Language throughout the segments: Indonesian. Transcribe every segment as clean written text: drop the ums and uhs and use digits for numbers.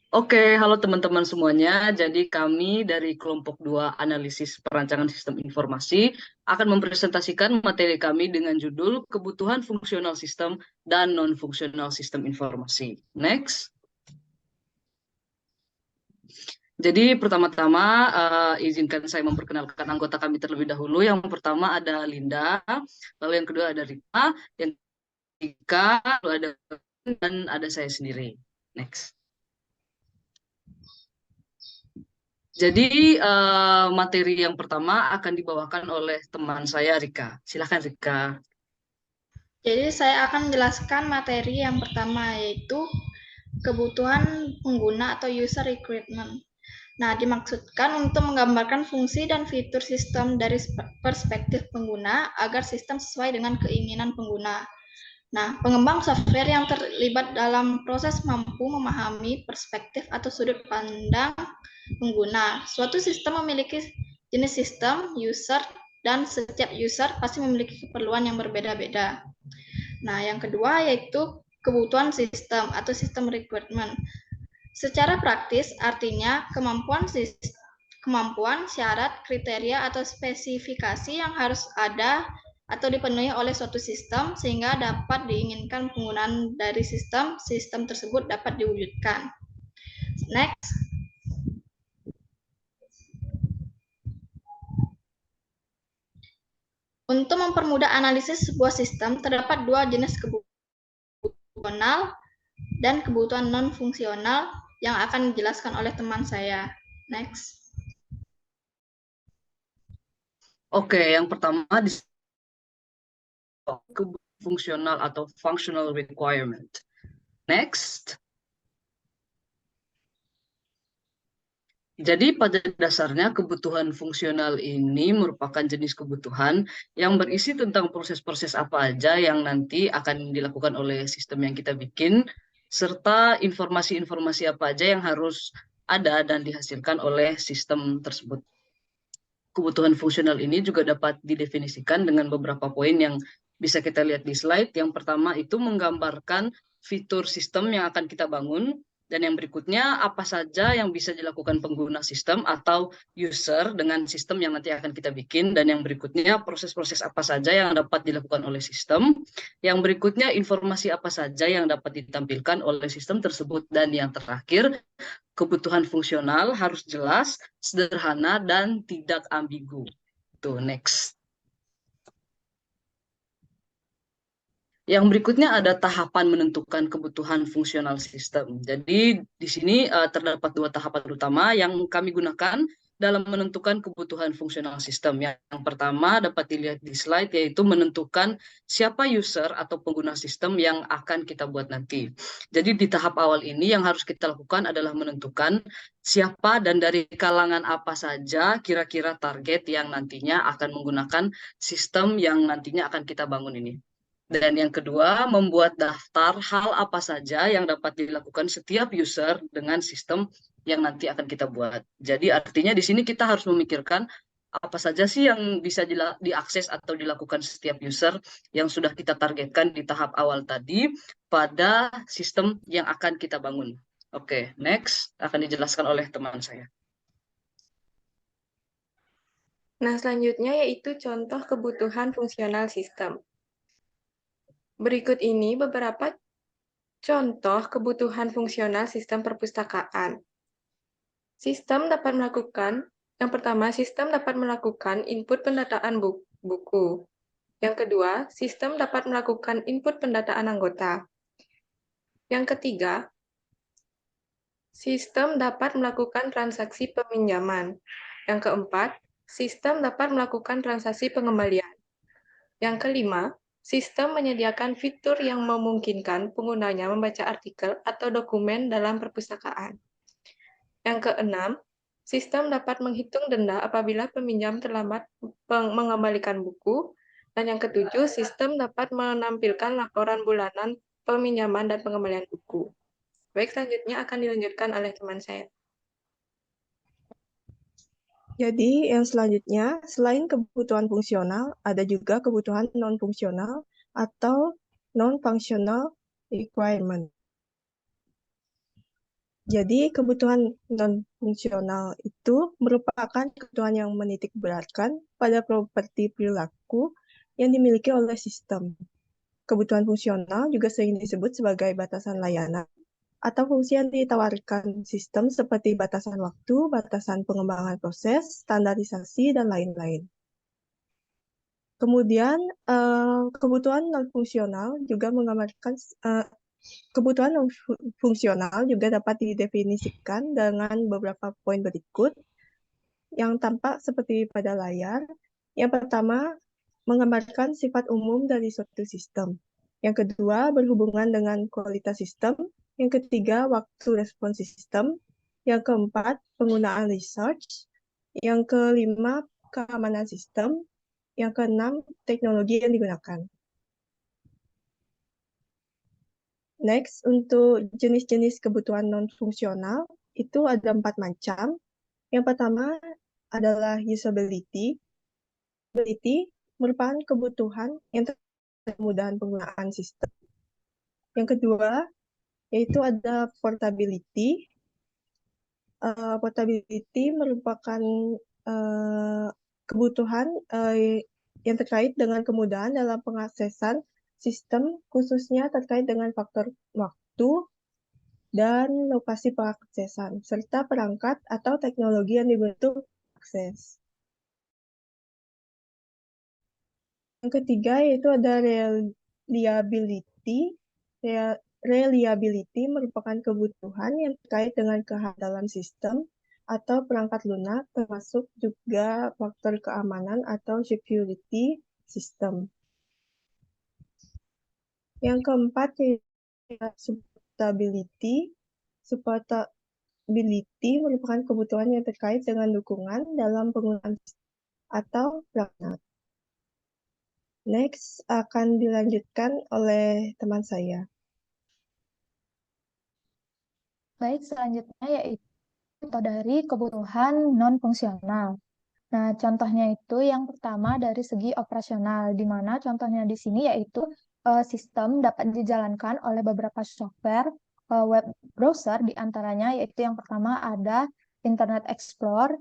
Oke, halo teman-teman semuanya. Jadi kami dari kelompok 2 analisis perancangan sistem informasi akan mempresentasikan materi kami dengan judul kebutuhan fungsional sistem dan non-fungsional sistem informasi. Next. Jadi pertama-tama izinkan saya memperkenalkan anggota kami terlebih dahulu. Yang pertama ada Linda, lalu yang kedua ada Rita, yang ketiga lalu ada dan ada saya sendiri. Next. Jadi materi yang pertama akan dibawakan oleh teman saya Rika. Silahkan Rika. Jadi saya akan menjelaskan materi yang pertama yaitu kebutuhan pengguna atau user requirement. Nah, dimaksudkan untuk menggambarkan fungsi dan fitur sistem dari perspektif pengguna agar sistem sesuai dengan keinginan pengguna. Nah, pengembang software yang terlibat dalam proses mampu memahami perspektif atau sudut pandang pengguna. Suatu sistem memiliki jenis sistem, user, dan setiap user pasti memiliki keperluan yang berbeda-beda. Nah, yang kedua yaitu kebutuhan sistem atau sistem requirement. Secara praktis, artinya kemampuan, syarat, kriteria, atau spesifikasi yang harus ada atau dipenuhi oleh suatu sistem sehingga dapat diinginkan penggunaan dari sistem tersebut dapat diwujudkan. Next. Untuk mempermudah analisis sebuah sistem, terdapat dua jenis kebutuhan fungsional dan kebutuhan non-fungsional yang akan dijelaskan oleh teman saya. Next. Oke, yang pertama kebutuhan fungsional atau functional requirement. Next. Jadi pada dasarnya kebutuhan fungsional ini merupakan jenis kebutuhan yang berisi tentang proses-proses apa aja yang nanti akan dilakukan oleh sistem yang kita bikin, serta informasi-informasi apa aja yang harus ada dan dihasilkan oleh sistem tersebut. Kebutuhan fungsional ini juga dapat didefinisikan dengan beberapa poin yang bisa kita lihat di slide. Yang pertama itu menggambarkan fitur sistem yang akan kita bangun, dan yang berikutnya apa saja yang bisa dilakukan pengguna sistem atau user dengan sistem yang nanti akan kita bikin, dan yang berikutnya proses-proses apa saja yang dapat dilakukan oleh sistem. Yang berikutnya informasi apa saja yang dapat ditampilkan oleh sistem tersebut, dan yang terakhir kebutuhan fungsional harus jelas, sederhana, dan tidak ambigu. Tuh, next. Yang berikutnya ada tahapan menentukan kebutuhan fungsional sistem. Jadi di sini terdapat dua tahapan utama yang kami gunakan dalam menentukan kebutuhan fungsional sistem. Yang pertama dapat dilihat di slide, yaitu menentukan siapa user atau pengguna sistem yang akan kita buat nanti. Jadi di tahap awal ini yang harus kita lakukan adalah menentukan siapa dan dari kalangan apa saja kira-kira target yang nantinya akan menggunakan sistem yang nantinya akan kita bangun ini. Dan yang kedua, membuat daftar hal apa saja yang dapat dilakukan setiap user dengan sistem yang nanti akan kita buat. Jadi artinya di sini kita harus memikirkan apa saja sih yang bisa diakses atau dilakukan setiap user yang sudah kita targetkan di tahap awal tadi pada sistem yang akan kita bangun. Oke, next akan dijelaskan oleh teman saya. Nah, selanjutnya yaitu contoh kebutuhan fungsional sistem. Berikut ini beberapa contoh kebutuhan fungsional sistem perpustakaan. Yang pertama, sistem dapat melakukan input pendataan buku. Yang kedua, sistem dapat melakukan input pendataan anggota. Yang ketiga, sistem dapat melakukan transaksi peminjaman. Yang keempat, sistem dapat melakukan transaksi pengembalian. Yang kelima, sistem menyediakan fitur yang memungkinkan penggunanya membaca artikel atau dokumen dalam perpustakaan. Yang keenam, sistem dapat menghitung denda apabila peminjam terlambat mengembalikan buku. Dan yang ketujuh, sistem dapat menampilkan laporan bulanan peminjaman dan pengembalian buku. Baik, selanjutnya akan dilanjutkan oleh teman saya. Jadi yang selanjutnya, selain kebutuhan fungsional, ada juga kebutuhan non-fungsional atau non-functional requirement. Jadi kebutuhan non-fungsional itu merupakan kebutuhan yang menitik beratkan pada properti perilaku yang dimiliki oleh sistem. Kebutuhan fungsional juga sering disebut sebagai batasan layanan atau fungsi yang ditawarkan sistem seperti batasan waktu, batasan pengembangan proses, standarisasi, dan lain-lain. Kemudian, kebutuhan non-fungsional juga menggambarkan kebutuhan non-fungsional juga dapat didefinisikan dengan beberapa poin berikut yang tampak seperti pada layar. Yang pertama, menggambarkan sifat umum dari suatu sistem. Yang kedua, berhubungan dengan kualitas sistem. Yang ketiga, waktu respons sistem. Yang keempat, penggunaan research. Yang kelima, keamanan sistem. Yang keenam, teknologi yang digunakan. Next, untuk jenis-jenis kebutuhan non-fungsional, itu ada 4 macam. Yang pertama adalah usability. Usability merupakan kebutuhan yang terkait kemudahan penggunaan sistem. Yang kedua, yaitu ada portability. Portability merupakan kebutuhan yang terkait dengan kemudahan dalam pengaksesan sistem, khususnya terkait dengan faktor waktu dan lokasi pengaksesan, serta perangkat atau teknologi yang dibentuk akses. Yang ketiga yaitu ada reliability. Reliability merupakan kebutuhan yang terkait dengan kehandalan sistem atau perangkat lunak, termasuk juga faktor keamanan atau security system. Yang keempat yaitu supportability. Supportability merupakan kebutuhan yang terkait dengan dukungan dalam penggunaan atau perangkat. Next akan dilanjutkan oleh teman saya. Baik, selanjutnya yaitu contoh dari kebutuhan non-fungsional. Nah, contohnya itu yang pertama dari segi operasional, di mana contohnya di sini yaitu sistem dapat dijalankan oleh beberapa software web browser, di antaranya yaitu yang pertama ada Internet Explorer,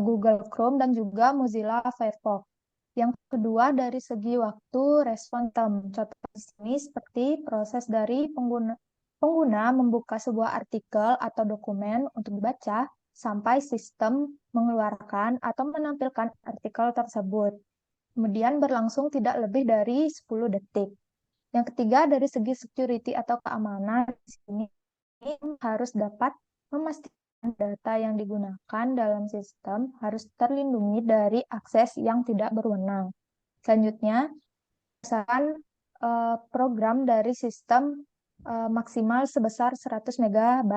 Google Chrome, dan juga Mozilla Firefox. Yang kedua dari segi waktu respon time. Contoh di sini seperti proses dari pengguna membuka sebuah artikel atau dokumen untuk dibaca sampai sistem mengeluarkan atau menampilkan artikel tersebut. Kemudian berlangsung tidak lebih dari 10 detik. Yang ketiga dari segi security atau keamanan, di sini harus dapat memastikan data yang digunakan dalam sistem harus terlindungi dari akses yang tidak berwenang. Selanjutnya, berdasarkan program dari sistem maksimal sebesar 100 MB.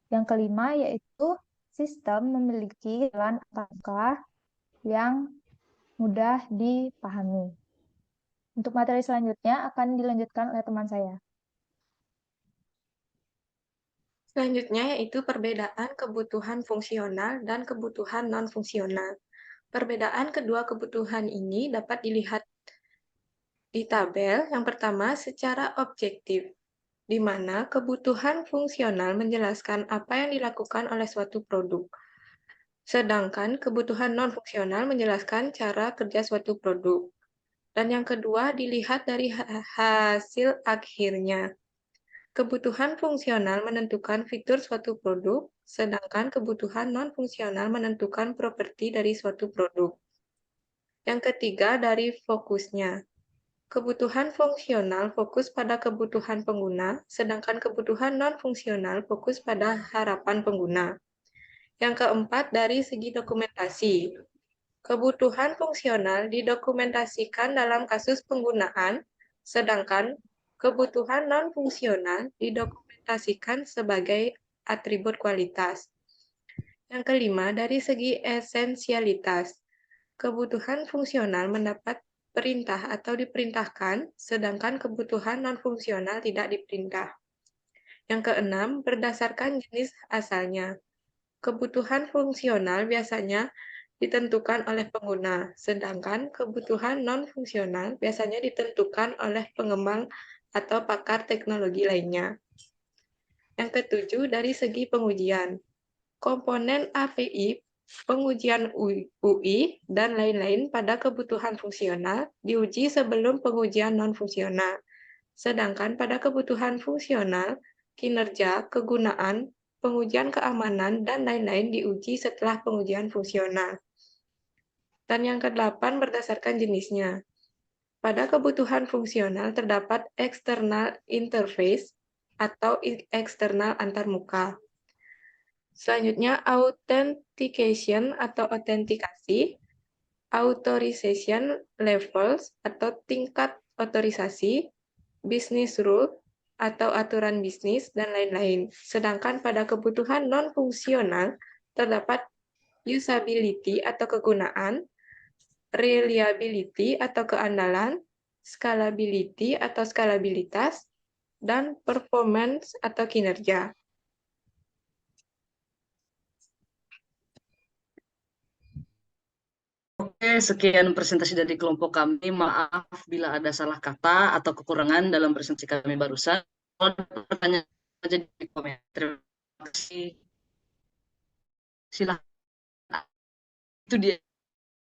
Yang kelima yaitu sistem memiliki jalan angka yang mudah dipahami. Untuk materi selanjutnya akan dilanjutkan oleh teman saya. Selanjutnya yaitu perbedaan kebutuhan fungsional dan kebutuhan non-fungsional. Perbedaan kedua kebutuhan ini dapat dilihat di tabel. Yang pertama secara objektif, di mana kebutuhan fungsional menjelaskan apa yang dilakukan oleh suatu produk. Sedangkan kebutuhan non-fungsional menjelaskan cara kerja suatu produk. Dan yang kedua dilihat dari hasil akhirnya. Kebutuhan fungsional menentukan fitur suatu produk, sedangkan kebutuhan non-fungsional menentukan properti dari suatu produk. Yang ketiga dari fokusnya. Kebutuhan fungsional fokus pada kebutuhan pengguna, sedangkan kebutuhan non-fungsional fokus pada harapan pengguna. Yang keempat, dari segi dokumentasi. Kebutuhan fungsional didokumentasikan dalam kasus penggunaan, sedangkan kebutuhan non-fungsional didokumentasikan sebagai atribut kualitas. Yang kelima, dari segi esensialitas. Kebutuhan fungsional mendapat perintah atau diperintahkan, sedangkan kebutuhan non-fungsional tidak diperintah. Yang keenam, berdasarkan jenis asalnya. Kebutuhan fungsional biasanya ditentukan oleh pengguna, sedangkan kebutuhan non-fungsional biasanya ditentukan oleh pengembang atau pakar teknologi lainnya. Yang ketujuh, dari segi pengujian. Komponen API, pengujian UI, dan lain-lain pada kebutuhan fungsional diuji sebelum pengujian non-fungsional. Sedangkan pada kebutuhan fungsional, kinerja, kegunaan, pengujian keamanan, dan lain-lain diuji setelah pengujian fungsional. Dan yang ke-8 berdasarkan jenisnya. Pada kebutuhan fungsional terdapat external interface atau eksternal antarmuka. Selanjutnya, authentication atau autentikasi, authorization levels atau tingkat otorisasi, business rule atau aturan bisnis, dan lain-lain. Sedangkan pada kebutuhan non-fungsional terdapat usability atau kegunaan, reliability atau keandalan, scalability atau skalabilitas, dan performance atau kinerja. Oke, sekian presentasi dari kelompok kami. Maaf bila ada salah kata atau kekurangan dalam presentasi kami barusan. Kalau ada pertanyaan aja di komen. Terima kasih. Silahkan. Itu dia.